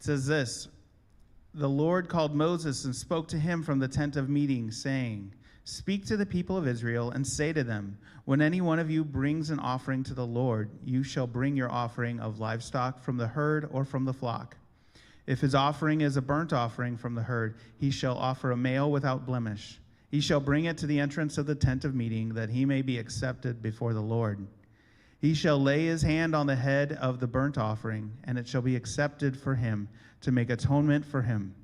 It says this, the Lord called Moses and spoke to him from the tent of meeting, saying, speak to the people of Israel and say to them, when any one of you brings an offering to the Lord, you shall bring your offering of livestock from the herd or from the flock. If his offering is a burnt offering from the herd, he shall offer a male without blemish. He shall bring it to the entrance of the tent of meeting, that he may be accepted before the Lord. He shall lay his hand on the head of the burnt offering, and it shall be accepted for him to make atonement for him.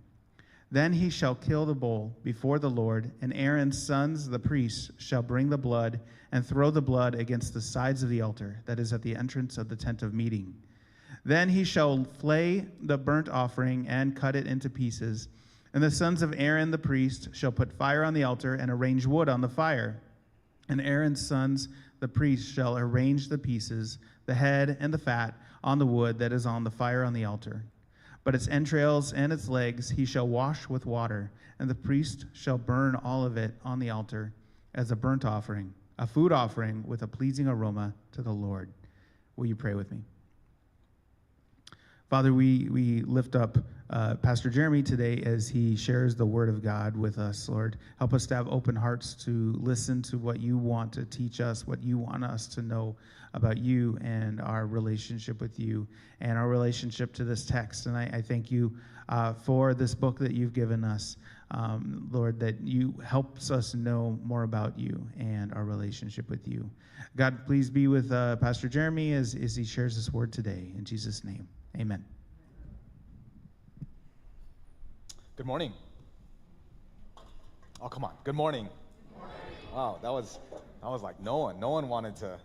Then he shall kill the bull before the Lord, and Aaron's sons, the priests, shall bring the blood and throw the blood against the sides of the altar that is at the entrance of the tent of meeting. Then he shall flay the burnt offering and cut it into pieces. And the sons of Aaron the priest shall put fire on the altar and arrange wood on the fire. And Aaron's sons, the priests, shall arrange the pieces, the head and the fat, on the wood that is on the fire on the altar. But its entrails and its legs he shall wash with water, and the priest shall burn all of it on the altar as a burnt offering, a food offering with a pleasing aroma to the Lord. Will you pray with me? Father, we lift up Pastor Jeremy today as he shares the word of God with us, Lord. Help us to have open hearts to listen to what you want to teach us, what you want us to know about you and our relationship with you and our relationship to this text. And I thank you for this book that you've given us, Lord, that you helps us know more about you and our relationship with you. God, please be with Pastor Jeremy as he shares this word today. In Jesus' name. Amen. Good morning. Oh, come on. Good morning. Good morning. Wow, that was like no one wanted to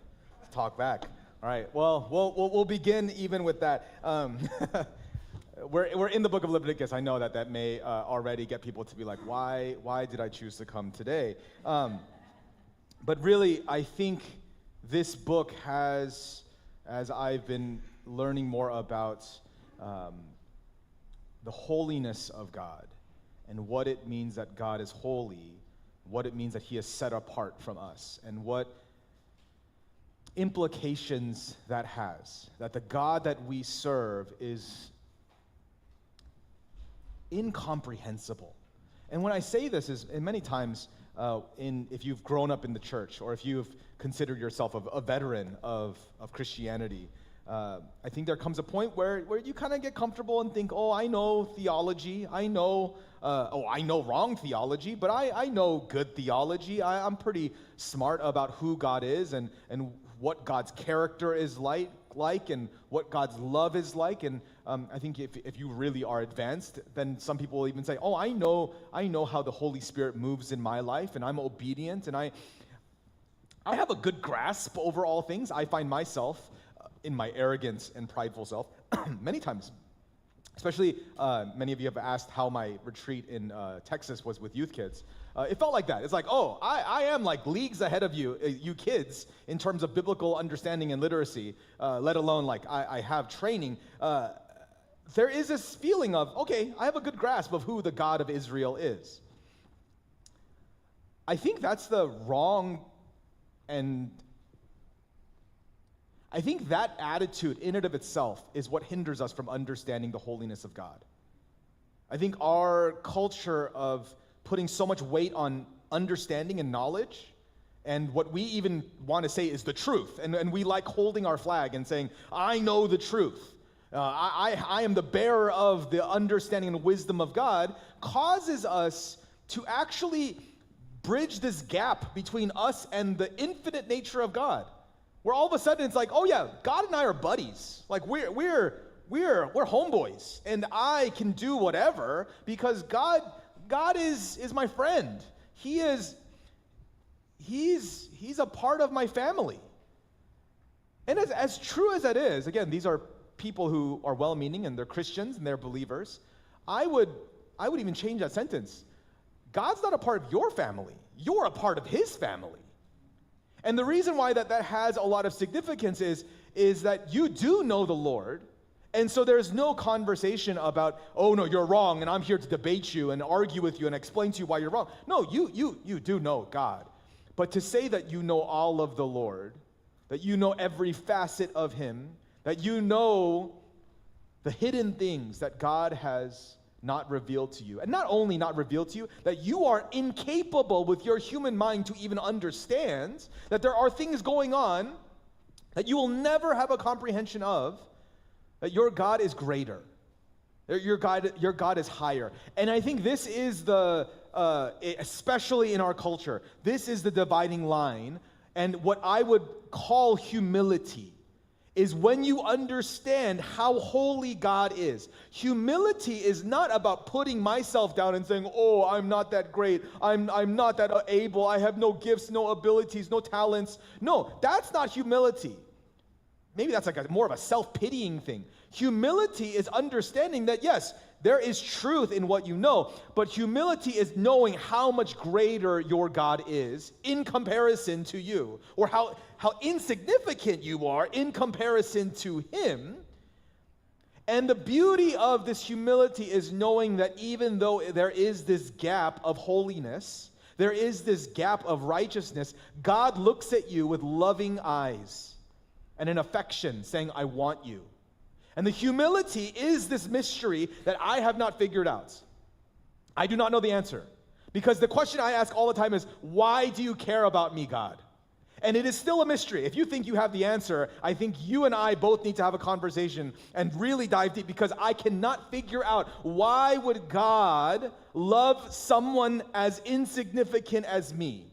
talk back. All right. Well, we'll begin even with that. We're in the book of Leviticus. I know that may already get people to be like, why did I choose to come today? But really, I think this book has, as I've been learning more about the holiness of God and what it means that God is holy, what it means that he is set apart from us, and what implications that has, that the God that we serve is incomprehensible. And when I say this is, and many times if you've grown up in the church or if you've considered yourself a veteran of Christianity, I think there comes a point where you kind of get comfortable and think, oh, I know theology. I know wrong theology, but I know good theology. I'm pretty smart about who God is and what God's character is like and what God's love is like. And I think if you really are advanced, then some people will even say, oh, I know how the Holy Spirit moves in my life, and I'm obedient, and I have a good grasp over all things. I find myself in my arrogance and prideful self many times, especially many of you have asked how my retreat in Texas was with youth kids. It felt like that. It's like, oh, I am like leagues ahead of you kids in terms of biblical understanding and literacy, let alone like I have training. There is this feeling of, okay, I have a good grasp of who the God of Israel is. I think that's the wrong, and I think that attitude in and of itself is what hinders us from understanding the holiness of God. I think our culture of putting so much weight on understanding and knowledge, and what we even want to say is the truth, and we like holding our flag and saying, I know the truth. I am the bearer of the understanding and wisdom of God, causes us to actually bridge this gap between us and the infinite nature of God. Where all of a sudden it's like, oh yeah, God and I are buddies. Like we're homeboys, and I can do whatever because God is my friend. He's a part of my family. And as true as that is, again, these are people who are well-meaning and they're Christians and they're believers. I would even change that sentence. God's not a part of your family. You're a part of his family. And the reason why that has a lot of significance is that you do know the Lord, and so there's no conversation about, oh no, you're wrong, and I'm here to debate you and argue with you and explain to you why you're wrong. No, you do know God. But to say that you know all of the Lord, that you know every facet of him, that you know the hidden things that God has not revealed to you. And not only not revealed to you, that you are incapable with your human mind to even understand, that there are things going on that you will never have a comprehension of, that your God is greater. Your God is higher. And I think this is especially in our culture, this is the dividing line. And what I would call humility is when you understand how holy God is. Humility is not about putting myself down and saying, oh, I'm not that great, I'm not that able, I have no gifts, no abilities, no talents. No, that's not humility. Maybe that's like more of a self-pitying thing. Humility is understanding that, yes, there is truth in what you know, but humility is knowing how much greater your God is in comparison to you, or how insignificant you are in comparison to Him. And the beauty of this humility is knowing that even though there is this gap of holiness, there is this gap of righteousness, God looks at you with loving eyes and an affection, saying, I want you. And the humility is this mystery that I have not figured out. I do not know the answer. Because the question I ask all the time is, why do you care about me, God? And it is still a mystery. If you think you have the answer, I think you and I both need to have a conversation and really dive deep, because I cannot figure out, why would God love someone as insignificant as me?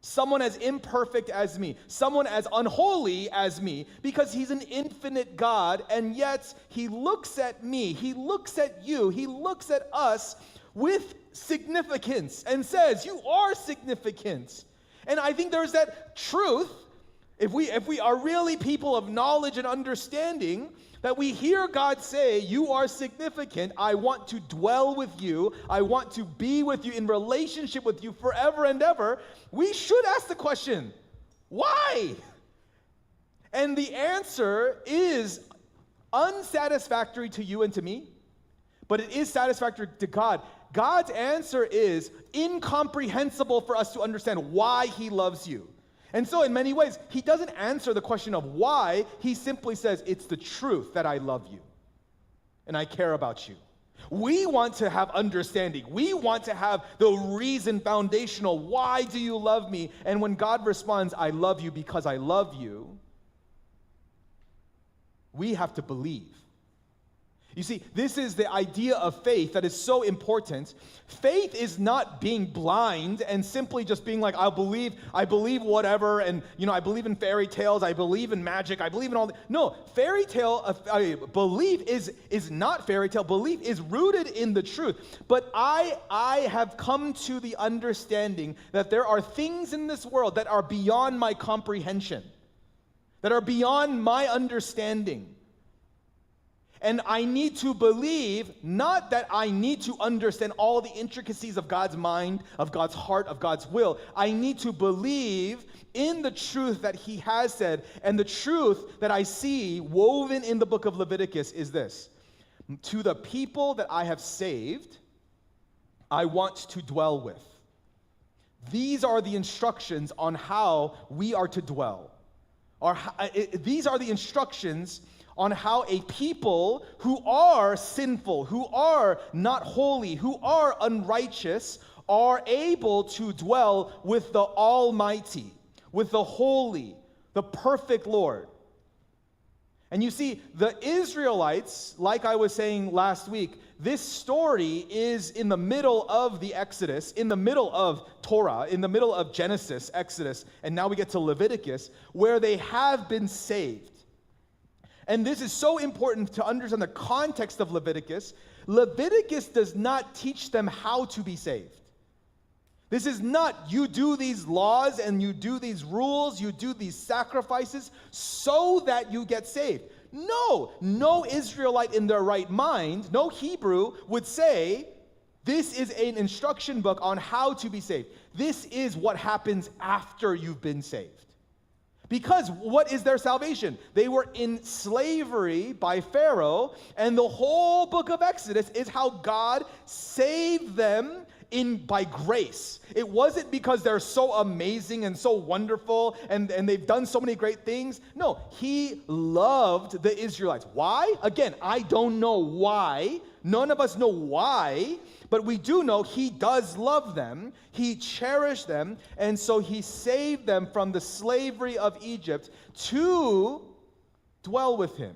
Someone as imperfect as me, someone as unholy as me, because He's an infinite God, and yet He looks at me, He looks at you, He looks at us with significance and says, you are significant. And I think there's that truth, if we are really people of knowledge and understanding, that we hear God say, you are significant, I want to dwell with you, I want to be with you, in relationship with you forever and ever. We should ask the question, why? And the answer is unsatisfactory to you and to me, but it is satisfactory to God. God's answer is incomprehensible for us to understand why He loves you. And so in many ways, He doesn't answer the question of why. He simply says, it's the truth that I love you and I care about you. We want to have understanding. We want to have the reason foundational. Why do you love me? And when God responds, I love you because I love you, we have to believe. You see, this is the idea of faith that is so important. Faith is not being blind and simply just being like, I believe whatever, and I believe in fairy tales, I believe in magic, I believe in all that. No, belief is not fairy tale. Belief is rooted in the truth. But I have come to the understanding that there are things in this world that are beyond my comprehension, that are beyond my understanding. And I need to believe, not that I need to understand all the intricacies of God's mind, of God's heart, of God's will. I need to believe in the truth that He has said. And the truth that I see woven in the book of Leviticus is this: to the people that I have saved, I want to dwell with. These are the instructions on how we are to dwell. These are the instructions on how a people who are sinful, who are not holy, who are unrighteous, are able to dwell with the Almighty, with the holy, the perfect Lord. And you see, the Israelites, like I was saying last week, this story is in the middle of the Exodus, in the middle of Torah, in the middle of Genesis, Exodus, and now we get to Leviticus, where they have been saved. And this is so important to understand the context of Leviticus. Leviticus does not teach them how to be saved. This is not, you do these laws and you do these rules, you do these sacrifices so that you get saved. No Israelite in their right mind, no Hebrew would say, this is an instruction book on how to be saved. This is what happens after you've been saved. Because what is their salvation? They were in slavery by Pharaoh, and the whole book of Exodus is how God saved them by grace. It wasn't because they're so amazing and so wonderful and they've done so many great things. No, he loved the Israelites. Why? Again, I don't know why. None of us know why, but we do know he does love them. He cherished them, and so he saved them from the slavery of Egypt to dwell with him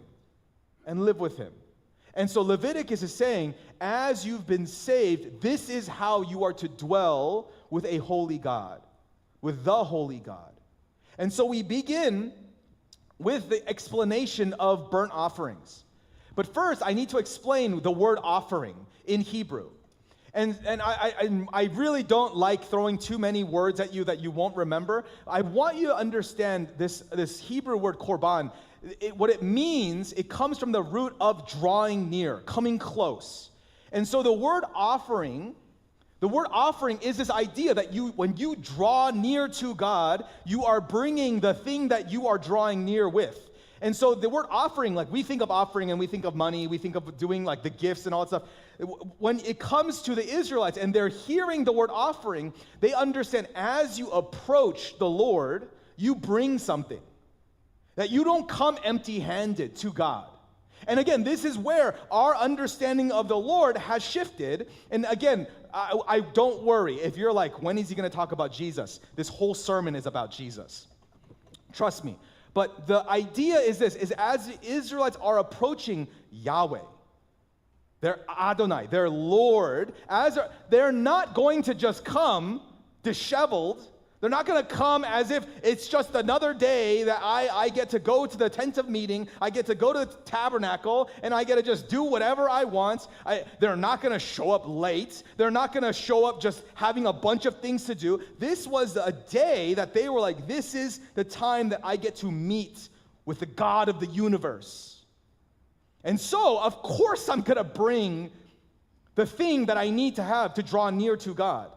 and live with him. And so Leviticus is saying, as you've been saved, this is how you are to dwell with a holy God, with the holy God. And so we begin with the explanation of burnt offerings. But first, I need to explain the word offering in Hebrew. And I really don't like throwing too many words at you that you won't remember. I want you to understand this Hebrew word korban. What it means, it comes from the root of drawing near, coming close. And so the word offering is this idea that when you draw near to God, you are bringing the thing that you are drawing near with. And so the word offering, like we think of offering and we think of money, we think of doing like the gifts and all that stuff. When it comes to the Israelites and they're hearing the word offering, they understand as you approach the Lord, you bring something. That you don't come empty-handed to God. And again, this is where our understanding of the Lord has shifted. And again, I don't worry if you're like, when is he going to talk about Jesus? This whole sermon is about Jesus. Trust me. But the idea is this, is as the Israelites are approaching Yahweh, their Adonai, their Lord, they're not going to just come disheveled. They're not going to come as if it's just another day that I get to go to the tent of meeting, I get to go to the tabernacle, and I get to just do whatever I want. They're not going to show up late. They're not going to show up just having a bunch of things to do. This was a day that they were like, this is the time that I get to meet with the God of the universe. And so, of course, I'm going to bring the thing that I need to have to draw near to God.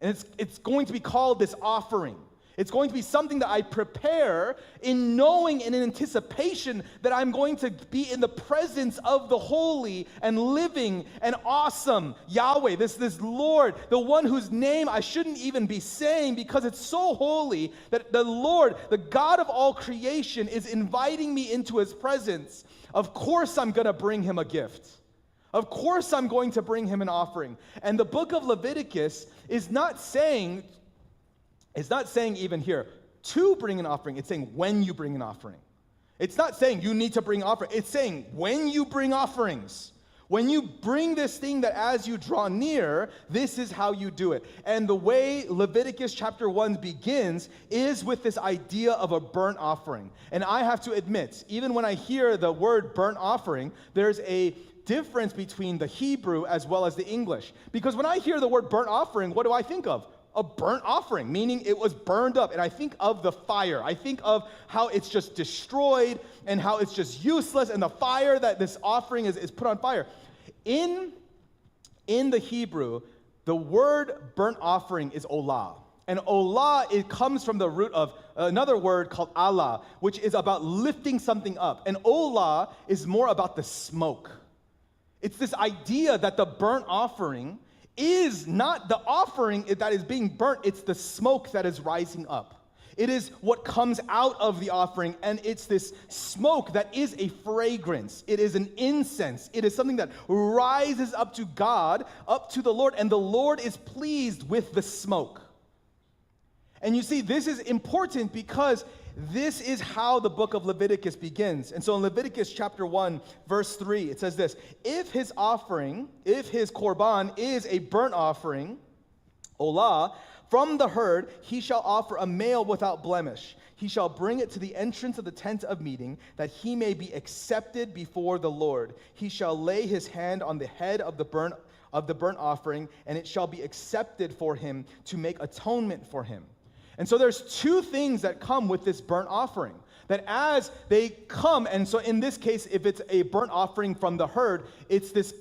And it's going to be called this offering. It's going to be something that I prepare in knowing and in anticipation that I'm going to be in the presence of the holy and living and awesome Yahweh, this Lord, the one whose name I shouldn't even be saying because it's so holy that the Lord, the God of all creation, is inviting me into his presence. Of course I'm going to bring him a gift. Of course I'm going to bring him an offering. And the book of Leviticus is not saying even here to bring an offering. It's saying when you bring an offering. It's not saying you need to bring offering. It's saying when you bring offerings. When you bring this thing that as you draw near, this is how you do it. And the way Leviticus chapter 1 begins is with this idea of a burnt offering. And I have to admit, even when I hear the word burnt offering, there's a difference between the Hebrew as well as the English. Because when I hear the word burnt offering, what do I think of? A burnt offering, meaning it was burned up. And I think of the fire. I think of how it's just destroyed and how it's just useless and the fire that this offering is put on fire. In the Hebrew, the word burnt offering is olah. And olah, it comes from the root of another word called Allah, which is about lifting something up. And olah is more about the smoke. It's this idea that the burnt offering is not the offering that is being burnt, it's the smoke that is rising up. It is what comes out of the offering, and it's this smoke that is a fragrance. It is an incense. It is something that rises up to God, up to the Lord, and the Lord is pleased with the smoke. And you see, this is important because this is how the book of Leviticus begins. And so in Leviticus chapter 1, verse 3, it says this: if his korban is a burnt offering, olah, from the herd, he shall offer a male without blemish. He shall bring it to the entrance of the tent of meeting, that he may be accepted before the Lord. He shall lay his hand on the head of the burnt offering, and it shall be accepted for him to make atonement for him. And so there's two things that come with this burnt offering. That as they come, and so in this case, if it's a burnt offering from the herd, it's this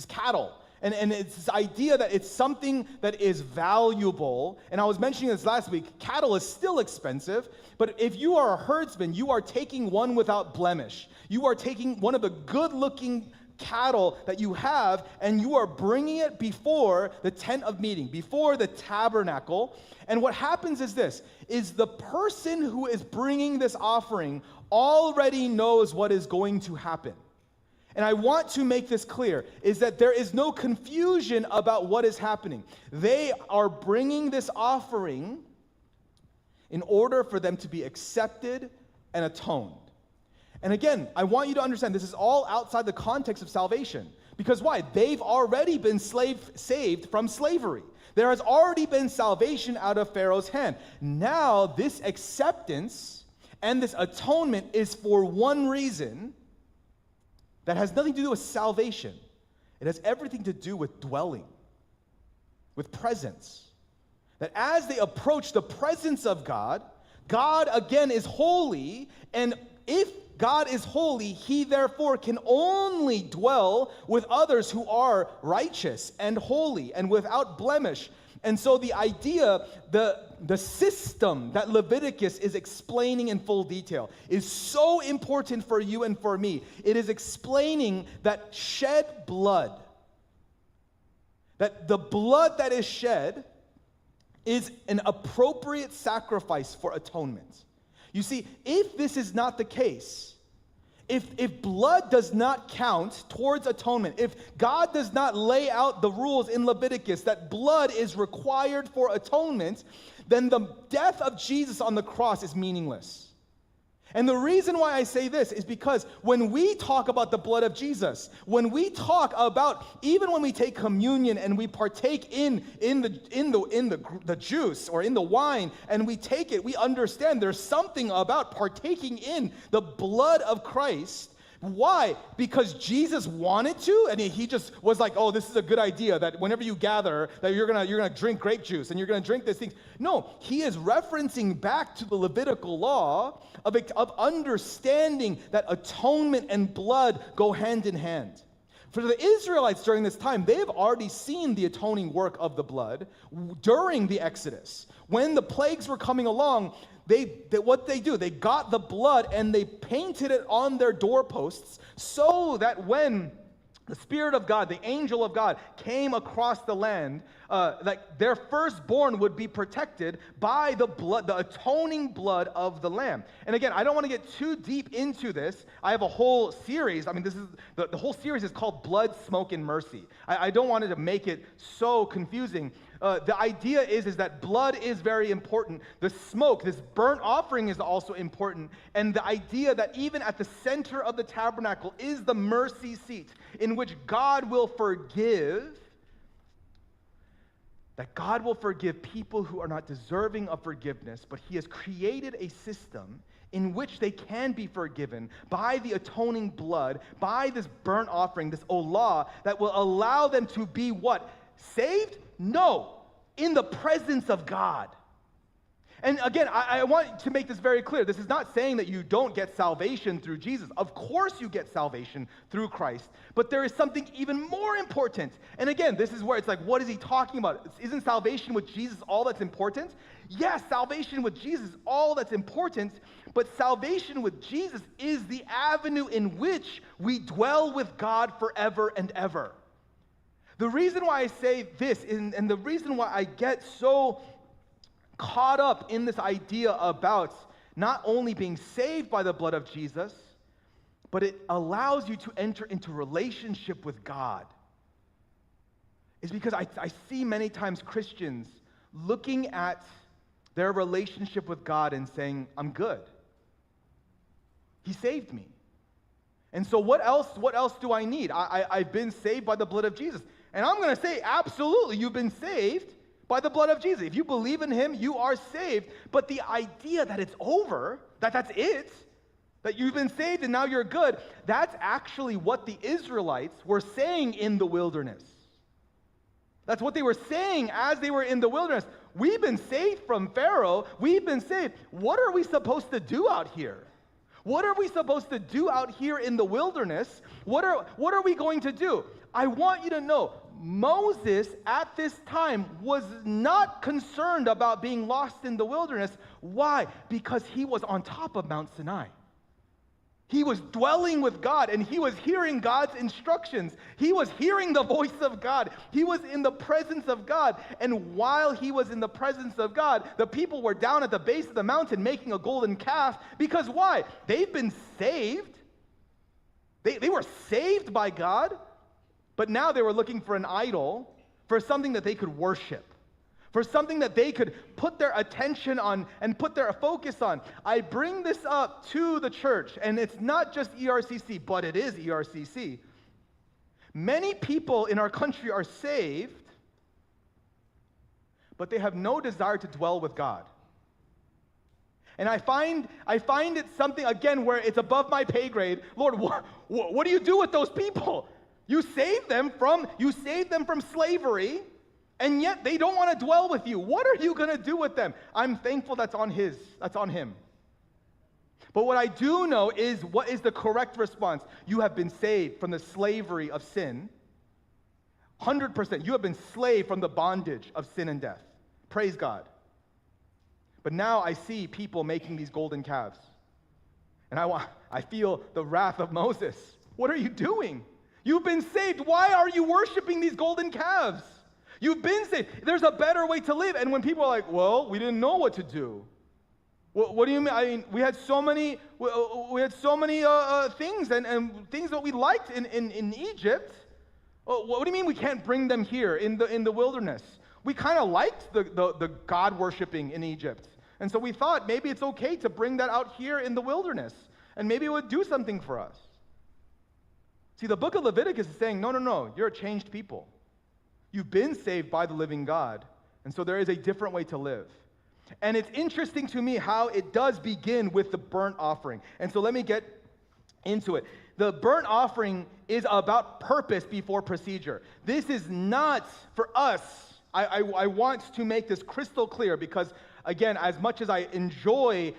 cattle. And it's this idea that it's something that is valuable. And I was mentioning this last week. Cattle is still expensive, but if you are a herdsman, you are taking one without blemish. You are taking one of the good-looking cattle that you have, and you are bringing it before the tent of meeting, before the tabernacle. And what happens is this, is the person who is bringing this offering already knows what is going to happen. And I want to make this clear, is that there is no confusion about what is happening. They are bringing this offering in order for them to be accepted and atoned. And again, I want you to understand this is all outside the context of salvation. Because why? They've already been saved from slavery. There has already been salvation out of Pharaoh's hand. Now, this acceptance and this atonement is for one reason that has nothing to do with salvation. It has everything to do with dwelling, with presence. That as they approach the presence of God, God again is holy, and if God is holy, he therefore can only dwell with others who are righteous and holy and without blemish. And so the idea, the system that Leviticus is explaining in full detail is so important for you and for me. It is explaining that shed blood, that the blood that is shed is an appropriate sacrifice for atonement. You see, if this is not the case, if blood does not count towards atonement, if God does not lay out the rules in Leviticus that blood is required for atonement, then the death of Jesus on the cross is meaningless. And the reason why I say this is because when we talk about the blood of Jesus, when we talk about, even when we take communion and we partake in the juice or in the wine and we take it, we understand there's something about partaking in the blood of Christ. Why? Because Jesus wanted to, and he just was like, oh, this is a good idea that whenever you gather, that you're gonna drink grape juice and you're gonna drink this thing. No, he is referencing back to the Levitical law of understanding that atonement and blood go hand in hand. For the Israelites during this time, they've already seen the atoning work of the blood during the Exodus. When the plagues were coming along, what they do, they got the blood and they painted it on their doorposts so that when the Spirit of God, the angel of God, came across the land, like their firstborn would be protected by the blood, the atoning blood of the Lamb. And again, I don't want to get too deep into this. I have a whole series. I mean, this is the whole series is called Blood, Smoke, and Mercy. I don't want to make it so confusing. The idea is that blood is very important. The smoke, this burnt offering, is also important. And the idea that even at the center of the tabernacle is the mercy seat in which God will forgive, that God will forgive people who are not deserving of forgiveness, but he has created a system in which they can be forgiven by the atoning blood, by this burnt offering, this olah, that will allow them to be what? Saved? No, in the presence of God. And again, I want to make this very clear. This is not saying that you don't get salvation through Jesus. Of course you get salvation through Christ. But there is something even more important. And again, this is where it's like, what is he talking about? Isn't salvation with Jesus all that's important? Yes, salvation with Jesus is all that's important. But salvation with Jesus is the avenue in which we dwell with God forever and ever. The reason why I say this, and the reason why I get so caught up in this idea about not only being saved by the blood of Jesus, but it allows you to enter into relationship with God, is because I see many times Christians looking at their relationship with God and saying, I'm good. He saved me. And so what else do I need? I've been saved by the blood of Jesus. And I'm going to say, absolutely, you've been saved by the blood of Jesus. If you believe in him, you are saved. But the idea that it's over, that's it, that you've been saved and now you're good, that's actually what the Israelites were saying in the wilderness. That's what they were saying as they were in the wilderness. We've been saved from Pharaoh. We've been saved. What are we supposed to do out here? What are we supposed to do out here in the wilderness? What are we going to do? I want you to know, Moses at this time was not concerned about being lost in the wilderness. Why? Because he was on top of Mount Sinai. He was dwelling with God, and he was hearing God's instructions. He was hearing the voice of God. He was in the presence of God. And while he was in the presence of God, the people were down at the base of the mountain making a golden calf. Because why? They've been saved. They were saved by God, but now they were looking for an idol, for something that they could worship, for something that they could put their attention on and put their focus on. I bring this up to the church, and it's not just ERCC, but it is ERCC. Many people in our country are saved, but they have no desire to dwell with God. And I find it something, again, where it's above my pay grade. Lord, what do you do with those people? You save them from slavery, and yet they don't want to dwell with you. What are you going to do with them? I'm thankful that's on him. But what I do know is what is the correct response. You have been saved from the slavery of sin. 100%. You have been saved from the bondage of sin and death. Praise God. But now I see people making these golden calves. And I feel the wrath of Moses. What are you doing? You've been saved. Why are you worshiping these golden calves? You've been saved. There's a better way to live. And when people are like, well, we didn't know what to do. What do you mean? I mean, we had so many things and things that we liked in Egypt. What do you mean we can't bring them here in the wilderness? We kind of liked the God worshiping in Egypt. And so we thought maybe it's okay to bring that out here in the wilderness. And maybe it would do something for us. See, the book of Leviticus is saying, no, you're a changed people. You've been saved by the living God, and so there is a different way to live. And it's interesting to me how it does begin with the burnt offering. And so let me get into it. The burnt offering is about purpose before procedure. This is not for us. I want to make this crystal clear because, again, as much as I enjoy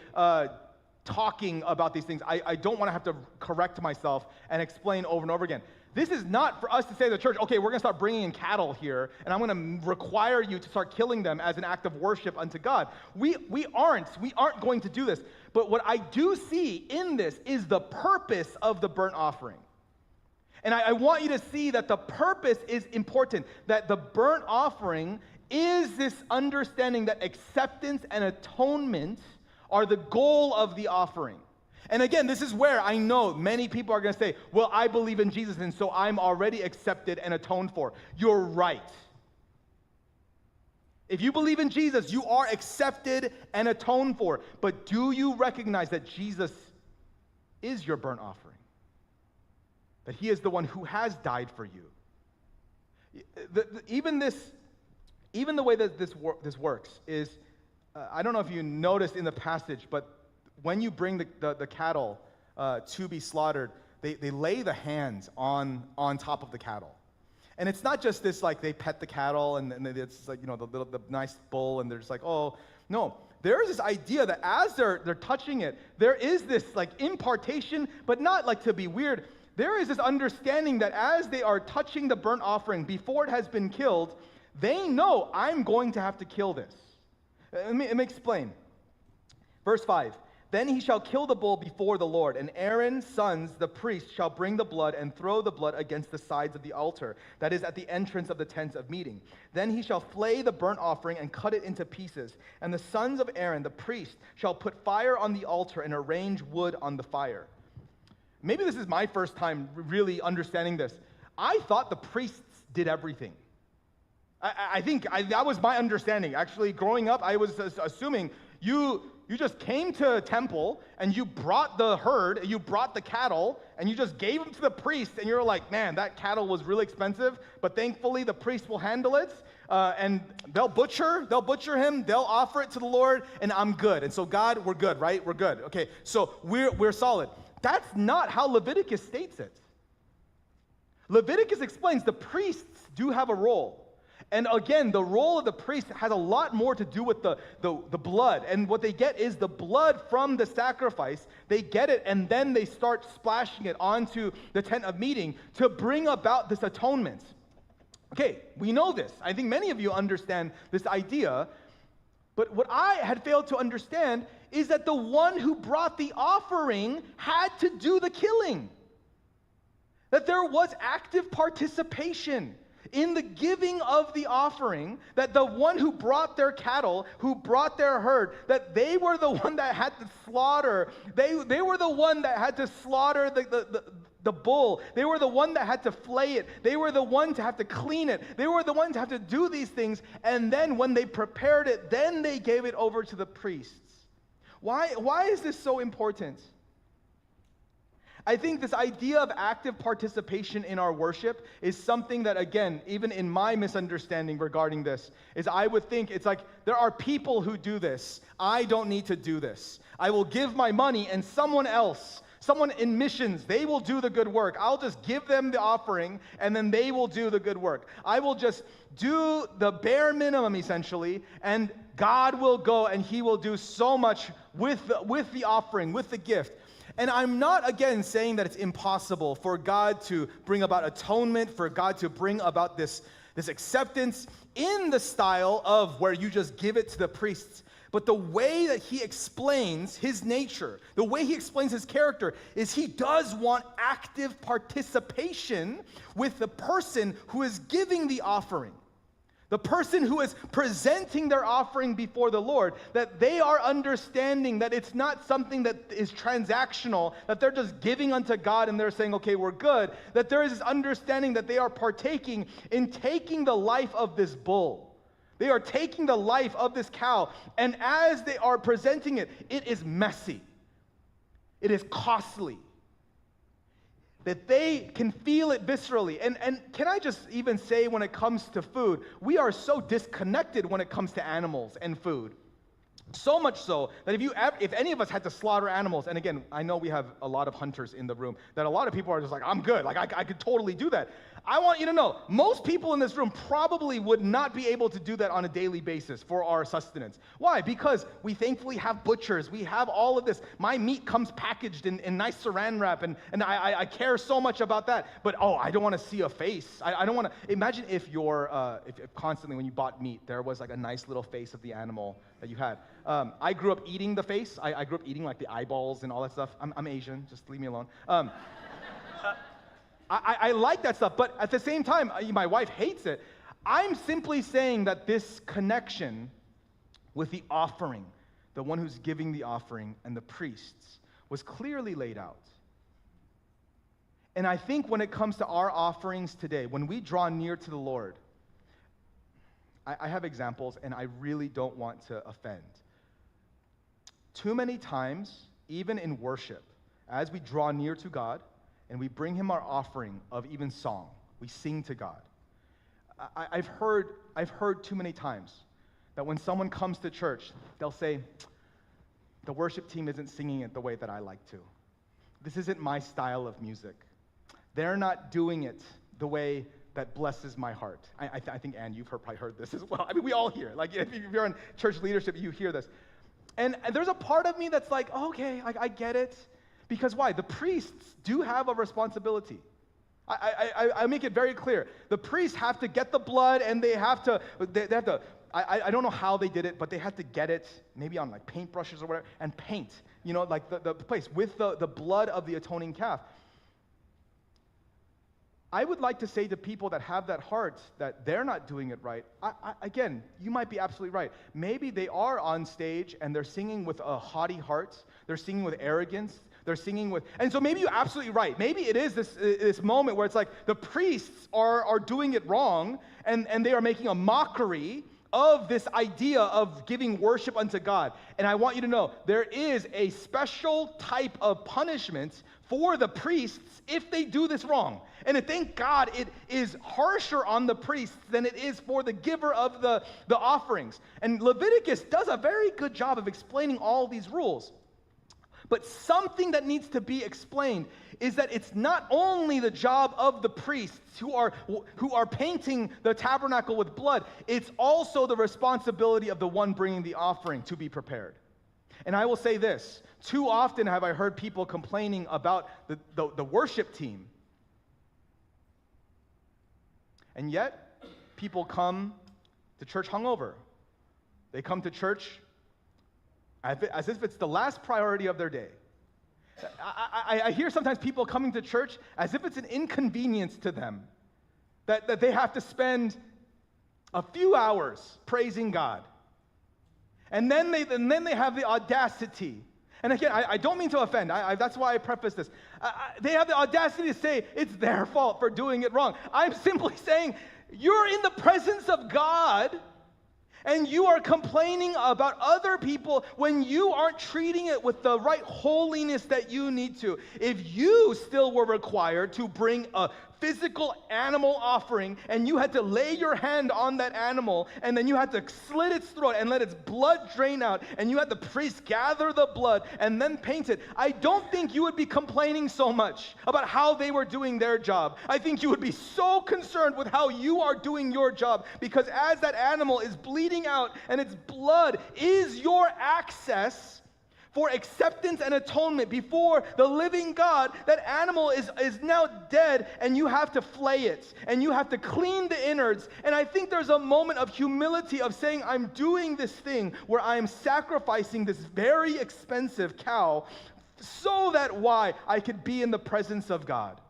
talking about these things, I don't want to have to correct myself and explain over and over again. This is not for us to say to the church, okay, we're going to start bringing in cattle here, and I'm going to require you to start killing them as an act of worship unto God. We aren't going to do this. But what I do see in this is the purpose of the burnt offering. And I want you to see that the purpose is important, that the burnt offering is this understanding that acceptance and atonement are the goal of the offering. And again, this is where I know many people are going to say, well, I believe in Jesus, and so I'm already accepted and atoned for. You're right. If you believe in Jesus, you are accepted and atoned for. But do you recognize that Jesus is your burnt offering? That he is the one who has died for you. Even the way that this works is, I don't know if you noticed in the passage, but when you bring the cattle to be slaughtered, they lay the hands on top of the cattle. And it's not just this, like, they pet the cattle and it's like, the nice bull, and they're just like, oh, no. There is this idea that as they're touching it, there is this, like, impartation, but not, like, to be weird. There is this understanding that as they are touching the burnt offering before it has been killed, they know, I'm going to have to kill this. Let me explain. Verse 5. Then he shall kill the bull before the Lord, and Aaron's sons, the priests, shall bring the blood and throw the blood against the sides of the altar, that is at the entrance of the tent of meeting. Then he shall flay the burnt offering and cut it into pieces. And the sons of Aaron, the priest, shall put fire on the altar and arrange wood on the fire. Maybe this is my first time really understanding this. I thought the priests did everything. I think that was my understanding. Actually, growing up, I was assuming you just came to a temple and you brought the herd, you brought the cattle, and you just gave them to the priest, and you're like, man, that cattle was really expensive, but thankfully the priest will handle it, and they'll butcher him, they'll offer it to the Lord, and I'm good. And so God, we're good, right? We're good. Okay, so we're solid. That's not how Leviticus states it. Leviticus explains the priests do have a role. And again, the role of the priest has a lot more to do with the blood. And what they get is the blood from the sacrifice. They get it, and then they start splashing it onto the tent of meeting to bring about this atonement. Okay, we know this. I think many of you understand this idea. But what I had failed to understand is that the one who brought the offering had to do the killing. That there was active participation in the giving of the offering, that the one who brought their cattle, who brought their herd, that they were the one that had to slaughter. They were the one that had to slaughter the bull. They were the one that had to flay it. They were the one to have to clean it. They were the ones to have to do these things. And then when they prepared it, then they gave it over to the priests. Why is this so important? I think this idea of active participation in our worship is something that, again, even in my misunderstanding regarding this, is I would think it's like there are people who do this. I don't need to do this. I will give my money and someone else, someone in missions, they will do the good work. I'll just give them the offering and then they will do the good work. I will just do the bare minimum essentially, and God will go and he will do so much with the offering, with the gift. And I'm not, again, saying that it's impossible for God to bring about atonement, for God to bring about this acceptance in the style of where you just give it to the priests. But the way that he explains his nature, the way he explains his character, is he does want active participation with the person who is giving the offering. The person who is presenting their offering before the Lord, that they are understanding that it's not something that is transactional, that they're just giving unto God and they're saying, okay, we're good. That there is this understanding that they are partaking in taking the life of this bull. They are taking the life of this cow. And as they are presenting it, it is messy. It is costly. That they can feel it viscerally. And can I just even say, when it comes to food, we are so disconnected when it comes to animals and food. So much so that if any of us had to slaughter animals, and again, I know we have a lot of hunters in the room, that a lot of people are just like, I'm good, like I could totally do that. I want you to know, most people in this room probably would not be able to do that on a daily basis for our sustenance. Why? Because we thankfully have butchers, we have all of this. My meat comes packaged in nice saran wrap, and I care so much about that. But I don't want to see a face. I don't want to, imagine if if constantly when you bought meat, there was like a nice little face of the animal that you had. I grew up eating the face. I grew up eating like the eyeballs and all that stuff. I'm Asian, just leave me alone. I like that stuff, but at the same time, my wife hates it. I'm simply saying that this connection with the offering, the one who's giving the offering, and the priests, was clearly laid out. And I think when it comes to our offerings today, when we draw near to the Lord, I have examples, and I really don't want to offend. Too many times, even in worship, as we draw near to God, and we bring him our offering of even song, we sing to God. I've heard too many times that when someone comes to church, they'll say, the worship team isn't singing it the way that I like to. This isn't my style of music. They're not doing it the way that blesses my heart. I think, Ann, you've probably heard this as well. I mean, we all hear. Like, if you're in church leadership, you hear this. And there's a part of me that's like, okay, I get it. Because why? The priests do have a responsibility. I make it very clear. The priests have to get the blood, and they have to, I don't know how they did it, but they had to get it, maybe on like paintbrushes or whatever, and paint, like the place with the blood of the atoning calf. I would like to say to people that have that heart that they're not doing it right. Again, you might be absolutely right. Maybe they are on stage and they're singing with a haughty heart. They're singing with arrogance. They're singing with, and so maybe you're absolutely right. Maybe it is this moment where it's like the priests are doing it wrong, and they are making a mockery of this idea of giving worship unto God. And I want you to know, there is a special type of punishment for the priests if they do this wrong. And thank God it is harsher on the priests than it is for the giver of the offerings. And Leviticus does a very good job of explaining all these rules. But something that needs to be explained is that it's not only the job of the priests who are painting the tabernacle with blood, it's also the responsibility of the one bringing the offering to be prepared. And I will say this, too often have I heard people complaining about the worship team. And yet, people come to church hungover. They come to church as if it's the last priority of their day. I hear sometimes people coming to church as if it's an inconvenience to them that they have to spend a few hours praising God. And then they have the audacity. And again, I don't mean to offend. That's why I preface this. They have the audacity to say it's their fault for doing it wrong. I'm simply saying you're in the presence of God, and you are complaining about other people when you aren't treating it with the right holiness that you need to. If you still were required to bring a physical animal offering, and you had to lay your hand on that animal, and then you had to slit its throat and let its blood drain out, and you had the priest gather the blood and then paint it, I don't think you would be complaining so much about how they were doing their job. I think you would be so concerned with how you are doing your job, because as that animal is bleeding out and its blood is your access for acceptance and atonement before the living God, that animal is now dead, and you have to flay it, and you have to clean the innards. And I think there's a moment of humility of saying, I'm doing this thing where I am sacrificing this very expensive cow so that I could be in the presence of God.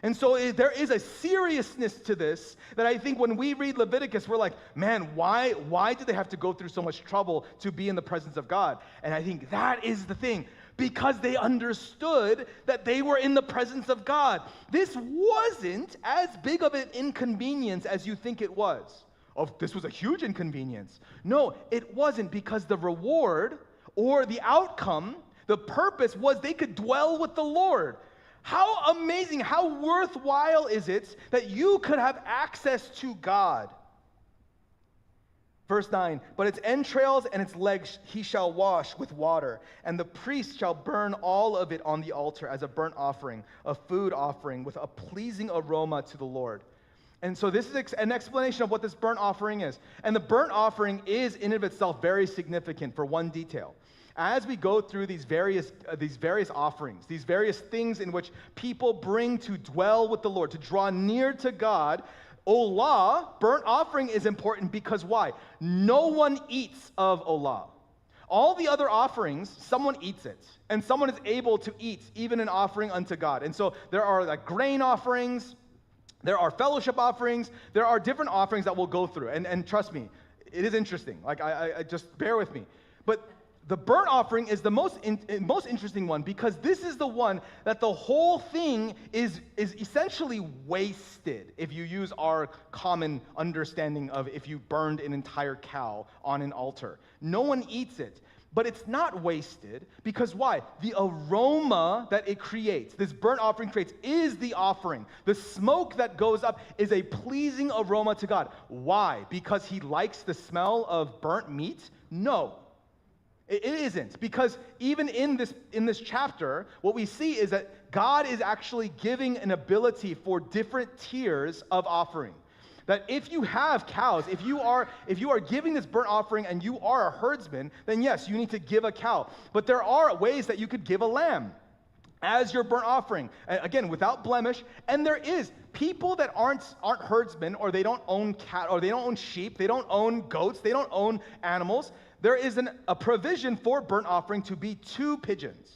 And so there is a seriousness to this that I think when we read Leviticus, we're like, man, why did they have to go through so much trouble to be in the presence of God? And I think that is the thing, because they understood that they were in the presence of God. This wasn't as big of an inconvenience as you think it was. This was a huge inconvenience. No, it wasn't, because the reward or the outcome, the purpose was they could dwell with the Lord. How amazing, how worthwhile is it that you could have access to God? Verse 9, but its entrails and its legs he shall wash with water, and the priest shall burn all of it on the altar as a burnt offering, a food offering with a pleasing aroma to the Lord. And so this is an explanation of what this burnt offering is. And the burnt offering is in and of itself very significant for one detail. As we go through these various offerings, these various things in which people bring to dwell with the Lord, to draw near to God, olah, burnt offering, is important because why? No one eats of olah. All the other offerings, someone eats it, and someone is able to eat even an offering unto God. And so there are like grain offerings, there are fellowship offerings, there are different offerings that we'll go through. And trust me, it is interesting. Like I just bear with me. But the burnt offering is the most interesting one, because this is the one that the whole thing is essentially wasted, if you use our common understanding of if you burned an entire cow on an altar. No one eats it. But it's not wasted, because why? The aroma that it creates, this burnt offering creates, is the offering. The smoke that goes up is a pleasing aroma to God. Why? Because he likes the smell of burnt meat? No. It isn't, because even in this chapter, what we see is that God is actually giving an ability for different tiers of offering. That if you have cows, if you are giving this burnt offering and you are a herdsman, then yes, you need to give a cow. But there are ways that you could give a lamb as your burnt offering, again, without blemish. And there is people that aren't herdsmen, or they don't own cattle, or they don't own sheep, they don't own goats, they don't own animals. There is a provision for burnt offering to be 2 pigeons,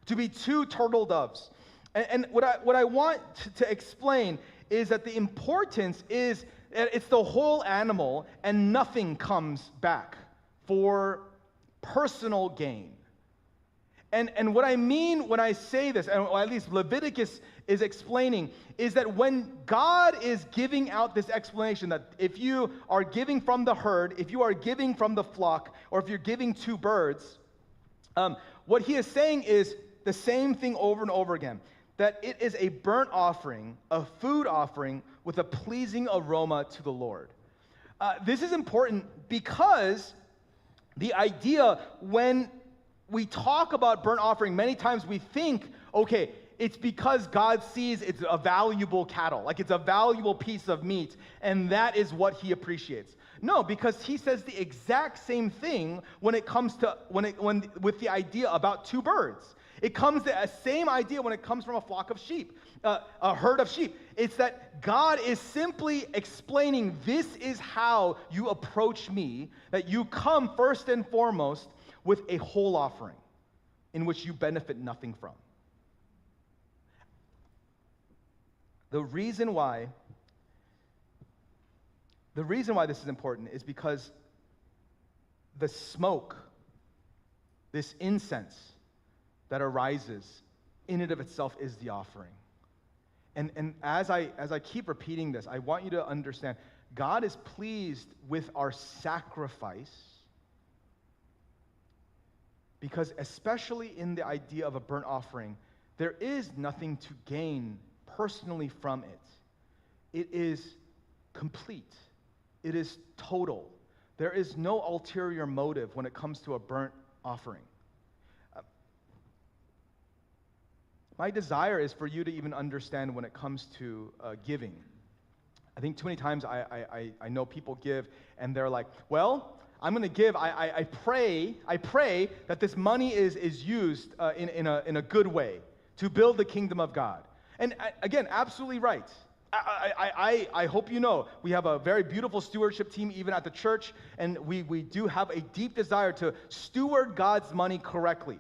to be 2 turtle doves. And what I want to explain is that the importance is it's the whole animal, and nothing comes back for personal gain. And what I mean when I say this, or at least Leviticus is explaining, is that when God is giving out this explanation that if you are giving from the herd, if you are giving from the flock, or if you're giving 2 birds, what he is saying is the same thing over and over again, that it is a burnt offering, a food offering with a pleasing aroma to the Lord. This is important because the idea when we talk about burnt offering, many times we think, okay, it's because God sees it's a valuable cattle, like it's a valuable piece of meat, and that is what he appreciates. No, because he says the exact same thing when it comes to with the idea about 2 birds. It comes the same idea when it comes from a flock of sheep, a herd of sheep. It's that God is simply explaining, this is how you approach me, that you come first and foremost with a whole offering in which you benefit nothing from. The reason why this is important is because the smoke, this incense that arises in and of itself is the offering. And as I keep repeating this, I want you to understand, God is pleased with our sacrifice because especially in the idea of a burnt offering, there is nothing to gain personally from it. It is complete. It is total. There is no ulterior motive when it comes to a burnt offering. My desire is for you to even understand when it comes to giving. I think too many times I know people give and they're like, well, I'm going to give. I pray that this money is used in a good way to build the kingdom of God. And again, absolutely right. I hope you know we have a very beautiful stewardship team even at the church, and we do have a deep desire to steward God's money correctly.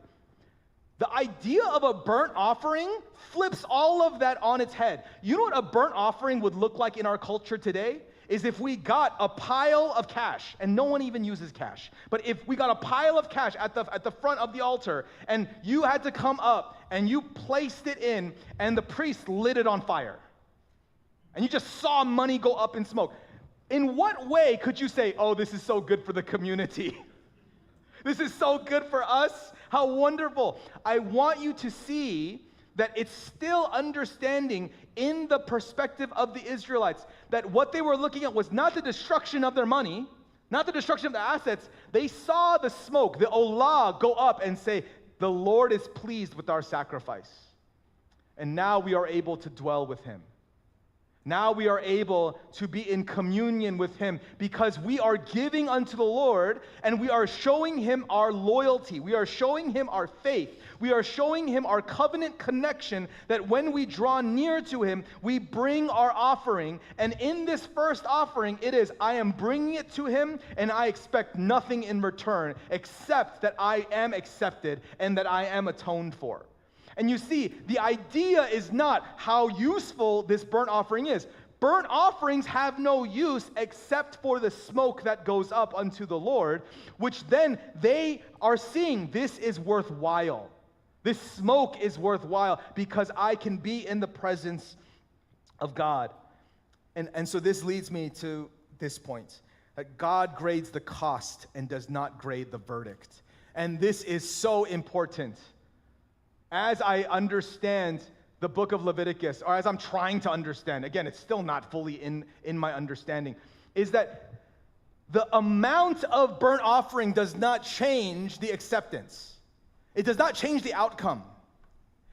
The idea of a burnt offering flips all of that on its head. You know what a burnt offering would look like in our culture today? Is if we got a pile of cash, and no one even uses cash, but if we got a pile of cash at the front of the altar, and you had to come up, and you placed it in, and the priest lit it on fire, and you just saw money go up in smoke. In what way could you say, oh, this is so good for the community? This is so good for us? How wonderful. I want you to see that it's still understanding in the perspective of the Israelites that what they were looking at was not the destruction of their money, not the destruction of the assets. They saw the smoke, the olah, go up and say, the Lord is pleased with our sacrifice. And now we are able to dwell with him. Now we are able to be in communion with him because we are giving unto the Lord and we are showing him our loyalty. We are showing him our faith. We are showing him our covenant connection that when we draw near to him, we bring our offering. And in this first offering, it is, I am bringing it to him and I expect nothing in return except that I am accepted and that I am atoned for. And you see, the idea is not how useful this burnt offering is. Burnt offerings have no use except for the smoke that goes up unto the Lord, which then they are seeing this is worthwhile. This smoke is worthwhile because I can be in the presence of God. And so this leads me to this point, that God grades the cost and does not grade the verdict. And this is so important. As I understand the book of Leviticus, or as I'm trying to understand, again, it's still not fully in my understanding, is that the amount of burnt offering does not change the acceptance. It does not change the outcome.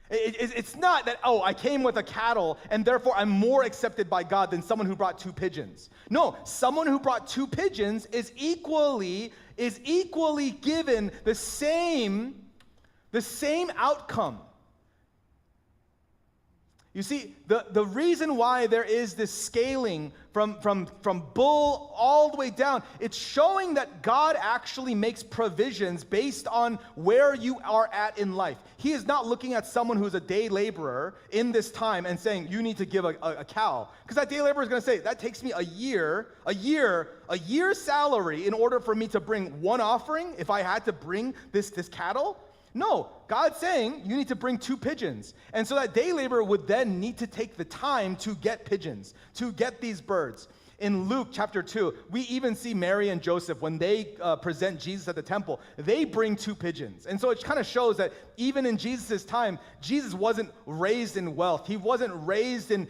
It's not that, oh, I came with a cattle, and therefore I'm more accepted by God than someone who brought 2 pigeons. No, someone who brought 2 pigeons is equally given the same outcome. You see, the reason why there is this scaling from bull all the way down, it's showing that God actually makes provisions based on where you are at in life. He is not looking at someone who's a day laborer in this time and saying, you need to give a cow. Because that day laborer is going to say, that takes me a year's salary in order for me to bring one offering if I had to bring this cattle. No, God's saying you need to bring 2 pigeons. And so that day laborer would then need to take the time to get pigeons, to get these birds. In Luke chapter 2, we even see Mary and Joseph, when they present Jesus at the temple, they bring 2 pigeons. And so it kind of shows that even in Jesus' time, Jesus wasn't raised in wealth. He wasn't raised in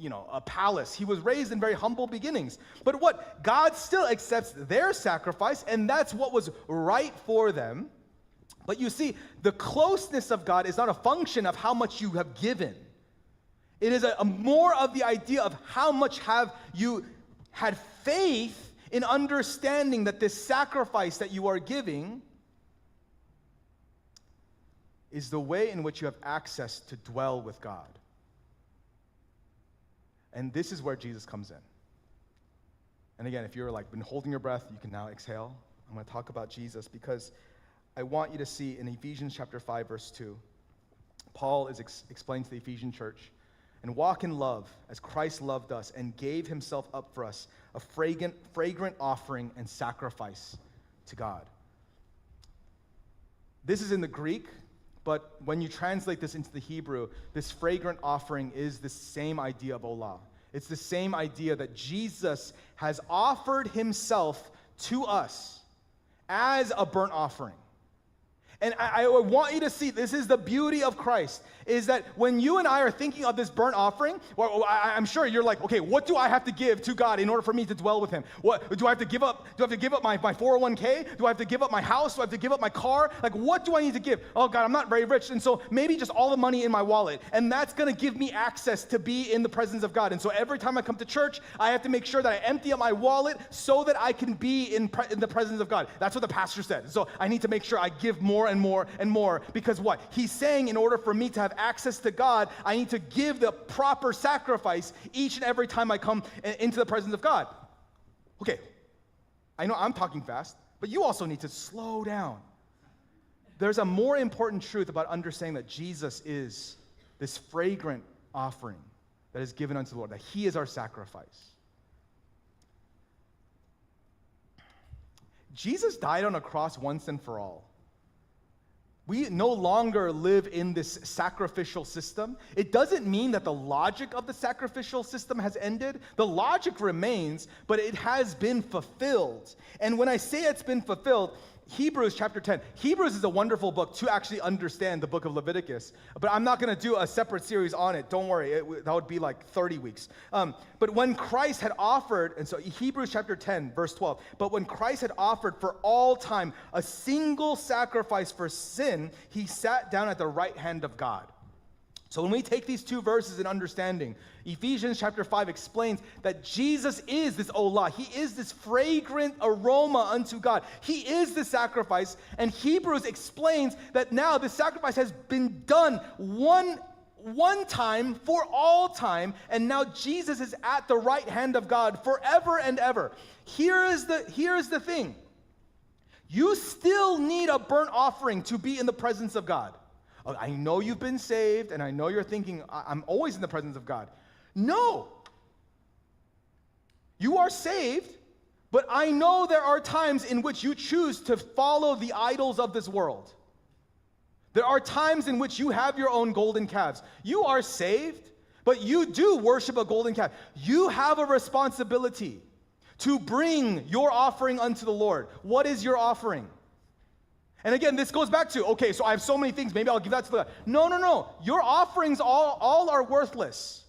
a palace. He was raised in very humble beginnings. But what? God still accepts their sacrifice, and that's what was right for them. But you see, the closeness of God is not a function of how much you have given. It is a more of the idea of how much have you had faith in understanding that this sacrifice that you are giving is the way in which you have access to dwell with God. And this is where Jesus comes in. And again, if you're been holding your breath, you can now exhale. I'm going to talk about Jesus because I want you to see in Ephesians chapter 5, verse 2, Paul is explaining to the Ephesian church, and walk in love as Christ loved us and gave himself up for us, a fragrant offering and sacrifice to God. This is in the Greek, but when you translate this into the Hebrew, this fragrant offering is the same idea of olah. It's the same idea that Jesus has offered himself to us as a burnt offering. And I want you to see, this is the beauty of Christ, is that when you and I are thinking of this burnt offering, well, I'm sure you're like, okay, what do I have to give to God in order for me to dwell with him? What do I have to give up? Do I have to give up my 401k? Do I have to give up my house? Do I have to give up my car? Like, what do I need to give? Oh, God, I'm not very rich, and so maybe just all the money in my wallet, and that's going to give me access to be in the presence of God. And so every time I come to church, I have to make sure that I empty out my wallet so that I can be in the presence of God. That's what the pastor said. So I need to make sure I give more and more and more, because what? He's saying in order for me to have access to God, I need to give the proper sacrifice each and every time I come into the presence of God. Okay, I know I'm talking fast, but you also need to slow down. There's a more important truth about understanding that Jesus is this fragrant offering that is given unto the Lord, that he is our sacrifice. Jesus died on a cross once and for all. We no longer live in this sacrificial system. It doesn't mean that the logic of the sacrificial system has ended. The logic remains, but it has been fulfilled. And when I say it's been fulfilled, Hebrews chapter 10. Hebrews is a wonderful book to actually understand the book of Leviticus. But I'm not going to do a separate series on it. Don't worry. That would be like 30 weeks. But when Christ had offered, and so Hebrews chapter 10, verse 12. But when Christ had offered for all time a single sacrifice for sin, he sat down at the right hand of God. So when we take these two verses in understanding, Ephesians chapter 5 explains that Jesus is this olah. He is this fragrant aroma unto God. He is the sacrifice. And Hebrews explains that now the sacrifice has been done one time for all time, and now Jesus is at the right hand of God forever and ever. Here is the thing. You still need a burnt offering to be in the presence of God. I know you've been saved, and I know you're thinking, I'm always in the presence of God. No. You are saved, but I know there are times in which you choose to follow the idols of this world. There are times in which you have your own golden calves. You are saved, but you do worship a golden calf. You have a responsibility to bring your offering unto the Lord. What is your offering? And again, this goes back to, okay, so I have so many things, maybe I'll give that to the God. No. Your offerings all are worthless.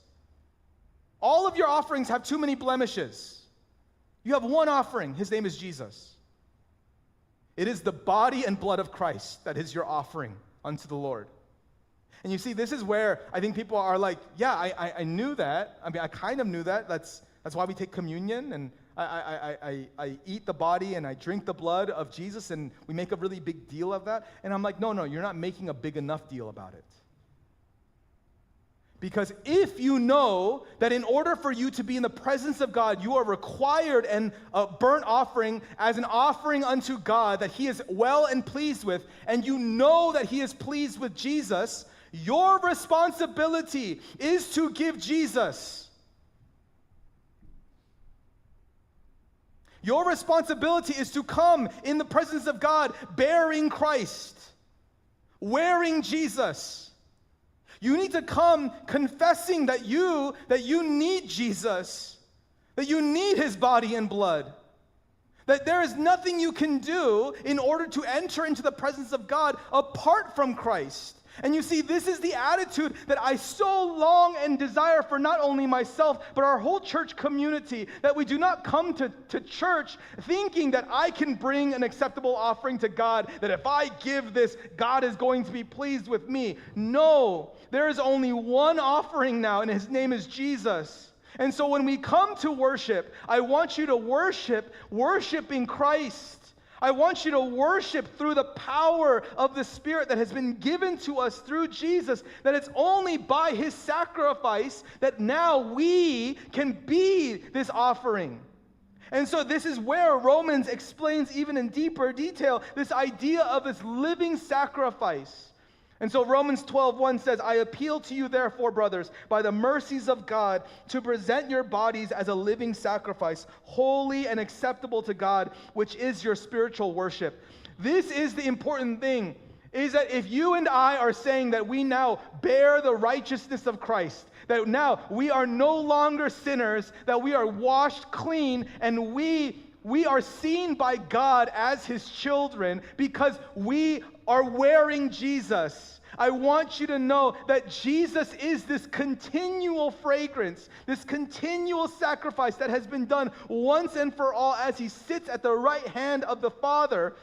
All of your offerings have too many blemishes. You have one offering. His name is Jesus. It is the body and blood of Christ that is your offering unto the Lord. And you see, this is where I think people are like, yeah, I knew that. I mean, I kind of knew that. That's why we take communion, and I eat the body and I drink the blood of Jesus, and we make a really big deal of that. And I'm like, no, you're not making a big enough deal about it. Because if you know that in order for you to be in the presence of God, you are required and a burnt offering as an offering unto God that he is well and pleased with, and you know that he is pleased with Jesus, your responsibility is to give Jesus. Your responsibility is to come in the presence of God bearing Christ, wearing Jesus. You need to come confessing that you need Jesus, that you need his body and blood, that there is nothing you can do in order to enter into the presence of God apart from Christ. And you see, this is the attitude that I so long and desire for not only myself, but our whole church community, that we do not come to church thinking that I can bring an acceptable offering to God, that if I give this, God is going to be pleased with me. No, there is only one offering now, and his name is Jesus. And so when we come to worship, I want you to worshiping Christ. I want you to worship through the power of the Spirit that has been given to us through Jesus, that it's only by his sacrifice that now we can be this offering. And so this is where Romans explains even in deeper detail this idea of this living sacrifice. And so Romans 12:1 says, I appeal to you therefore, brothers, by the mercies of God, to present your bodies as a living sacrifice, holy and acceptable to God, which is your spiritual worship. This is the important thing, is that if you and I are saying that we now bear the righteousness of Christ, that now we are no longer sinners, that we are washed clean, and we are seen by God as his children because we are wearing Jesus. I want you to know that Jesus is this continual fragrance, this continual sacrifice that has been done once and for all as he sits at the right hand of the Father.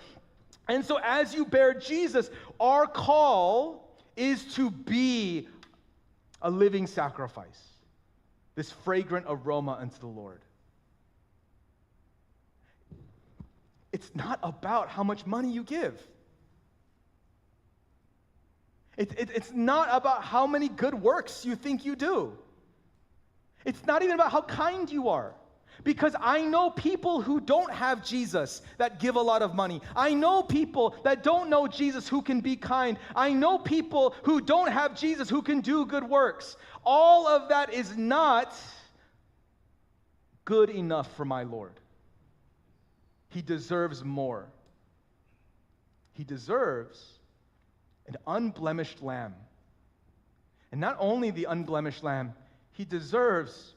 And so as you bear Jesus, our call is to be a living sacrifice, this fragrant aroma unto the Lord. It's not about how much money you give. It's not about how many good works you think you do. It's not even about how kind you are. Because I know people who don't have Jesus that give a lot of money. I know people that don't know Jesus who can be kind. I know people who don't have Jesus who can do good works. All of that is not good enough for my Lord. He deserves more. He deserves an unblemished lamb. And not only the unblemished lamb, he deserves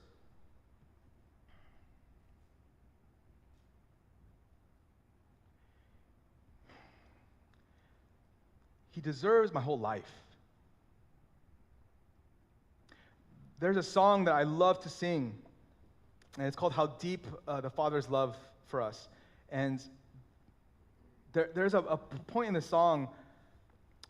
my whole life. There's a song that I love to sing, and it's called How Deep the Father's Love for Us. And there's a point in the song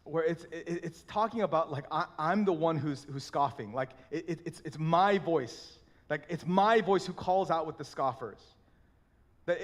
where it's talking about, like, I'm the one who's scoffing. Like, it's my voice. Like, it's my voice who calls out with the scoffers. That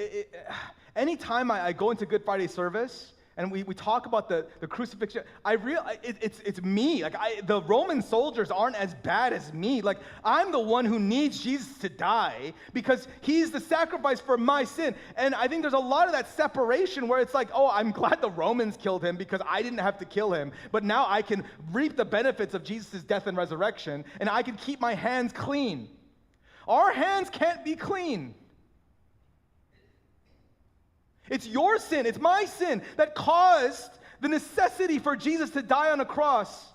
anytime I go into Good Friday service, and we talk about the crucifixion, it's me. Like, the Roman soldiers aren't as bad as me. Like, I'm the one who needs Jesus to die because he's the sacrifice for my sin. And I think there's a lot of that separation where it's like, oh, I'm glad the Romans killed him because I didn't have to kill him. But now I can reap the benefits of Jesus' death and resurrection, and I can keep my hands clean. Our hands can't be clean. It's your sin, it's my sin that caused the necessity for Jesus to die on a cross.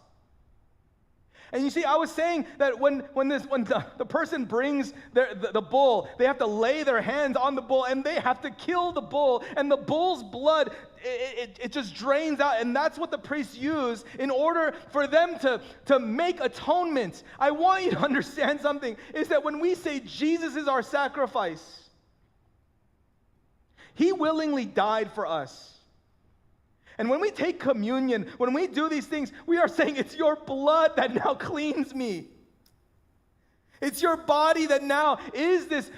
And you see, I was saying that when the person brings the bull, they have to lay their hands on the bull and they have to kill the bull, and the bull's blood, it just drains out, and that's what the priests use in order for them to make atonement. I want you to understand something, is that when we say Jesus is our sacrifice, he willingly died for us. And when we take communion, when we do these things, we are saying it's your blood that now cleans me. It's your body that now is this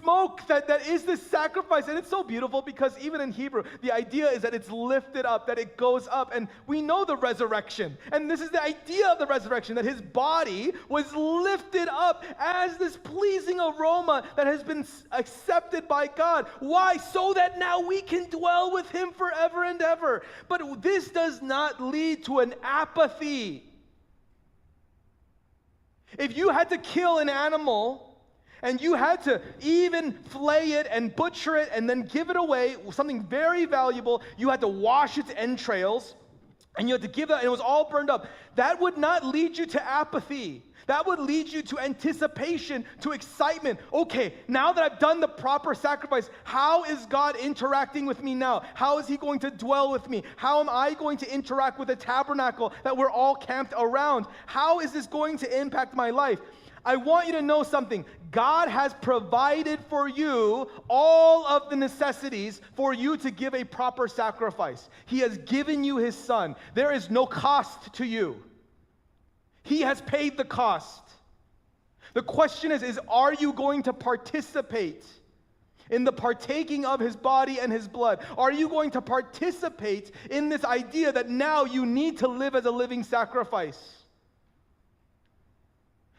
smoke that is this sacrifice. And it's so beautiful because even in Hebrew, the idea is that it's lifted up, that it goes up. And we know the resurrection. And this is the idea of the resurrection, that his body was lifted up as this pleasing aroma that has been accepted by God. Why? So that now we can dwell with him forever and ever. But this does not lead to an apathy. If you had to kill an animal, and you had to even flay it and butcher it and then give it away, something very valuable, you had to wash its entrails, and you had to give that, and it was all burned up. That would not lead you to apathy. That would lead you to anticipation, to excitement. Okay, now that I've done the proper sacrifice, how is God interacting with me now? How is he going to dwell with me? How am I going to interact with the tabernacle that we're all camped around? How is this going to impact my life? I want you to know something. God has provided for you all of the necessities for you to give a proper sacrifice. He has given you his son. There is no cost to you. He has paid the cost. The question is are you going to participate in the partaking of his body and his blood? Are you going to participate in this idea that now you need to live as a living sacrifice?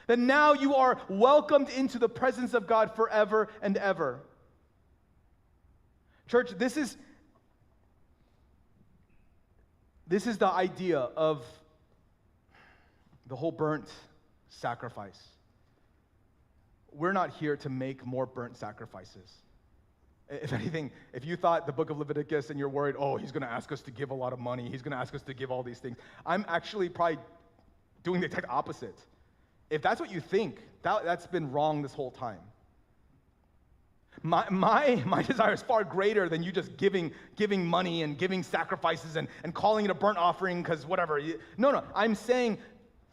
That now you are welcomed into the presence of God forever and ever. Church, this is the idea of the whole burnt sacrifice. We're not here to make more burnt sacrifices. If anything, if you thought the book of Leviticus and you're worried, oh, he's going to ask us to give a lot of money, he's going to ask us to give all these things, I'm actually probably doing the exact opposite. If that's what you think, that's been wrong this whole time. My desire is far greater than you just giving money and giving sacrifices and calling it a burnt offering because whatever. No, I'm saying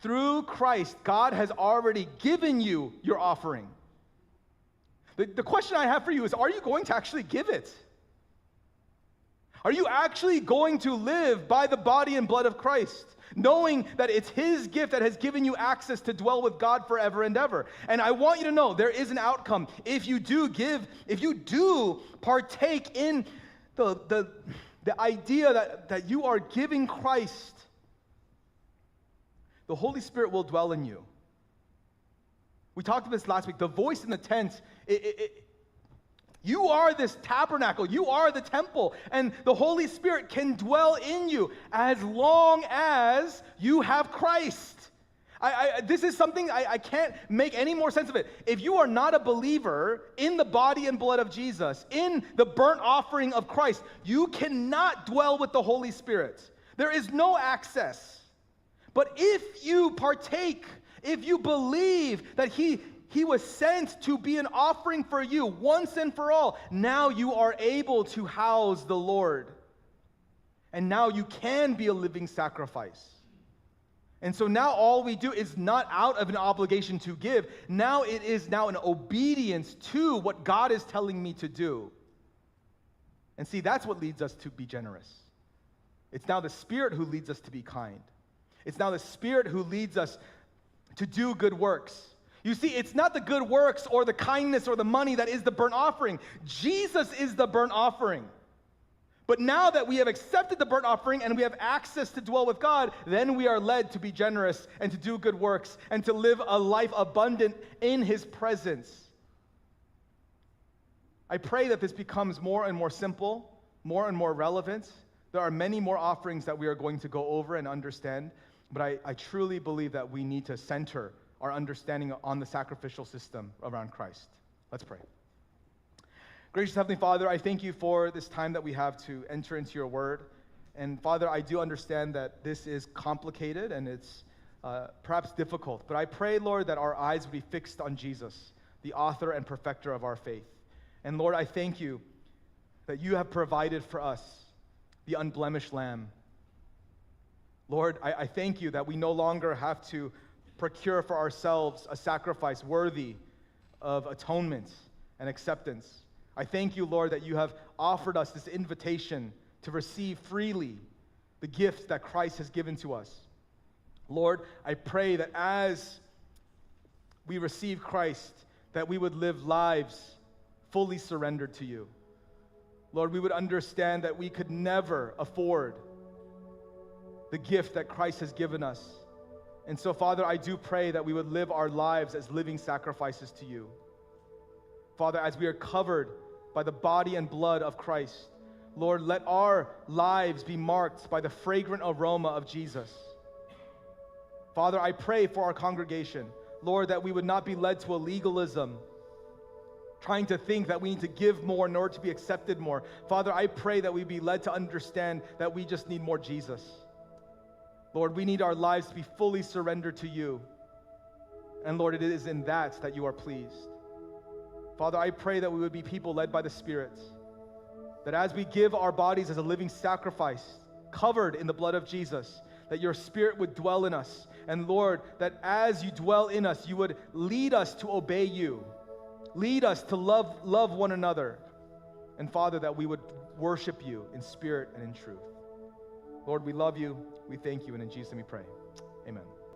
through Christ, God has already given you your offering. The question I have for you is, are you going to actually give it? Are you actually going to live by the body and blood of Christ, knowing that it's His gift that has given you access to dwell with God forever and ever? And I want you to know there is an outcome. If you do give, if you do partake in the idea that you are giving Christ, the Holy Spirit will dwell in you. We talked about this last week. The voice in the tent, you are this tabernacle. You are the temple. And the Holy Spirit can dwell in you as long as you have Christ. This is something I can't make any more sense of it. If you are not a believer in the body and blood of Jesus, in the burnt offering of Christ, you cannot dwell with the Holy Spirit. There is no access. But if you partake, if you believe that He was sent to be an offering for you once and for all, now you are able to house the Lord. And now you can be a living sacrifice. And so now all we do is not out of an obligation to give. Now it is now an obedience to what God is telling me to do. And see, that's what leads us to be generous. It's now the Spirit who leads us to be kind. It's now the Spirit who leads us to do good works. You see, it's not the good works or the kindness or the money that is the burnt offering. Jesus is the burnt offering. But now that we have accepted the burnt offering and we have access to dwell with God, then we are led to be generous and to do good works and to live a life abundant in His presence. I pray that this becomes more and more simple, more and more relevant. There are many more offerings that we are going to go over and understand, but I truly believe that we need to center our understanding on the sacrificial system around Christ. Let's pray. Gracious Heavenly Father, I thank you for this time that we have to enter into your word. And Father, I do understand that this is complicated and it's perhaps difficult, but I pray, Lord, that our eyes would be fixed on Jesus, the author and perfecter of our faith. And Lord, I thank you that you have provided for us the unblemished Lamb. Lord, I thank you that we no longer have to procure for ourselves a sacrifice worthy of atonement and acceptance. I thank you, Lord, that you have offered us this invitation to receive freely the gift that Christ has given to us. Lord, I pray that as we receive Christ, that we would live lives fully surrendered to you. Lord, we would understand that we could never afford the gift that Christ has given us. And so, Father, I do pray that we would live our lives as living sacrifices to you. Father, as we are covered by the body and blood of Christ, Lord, let our lives be marked by the fragrant aroma of Jesus. Father, I pray for our congregation, Lord, that we would not be led to a legalism, trying to think that we need to give more in order to be accepted more. Father, I pray that we be led to understand that we just need more Jesus. Lord, we need our lives to be fully surrendered to you. And Lord, it is in that you are pleased. Father, I pray that we would be people led by the Spirit, that as we give our bodies as a living sacrifice, covered in the blood of Jesus, that your Spirit would dwell in us. And Lord, that as you dwell in us, you would lead us to obey you. Lead us to love one another. And Father, that we would worship you in spirit and in truth. Lord, we love you. We thank you. And in Jesus' name we pray. Amen.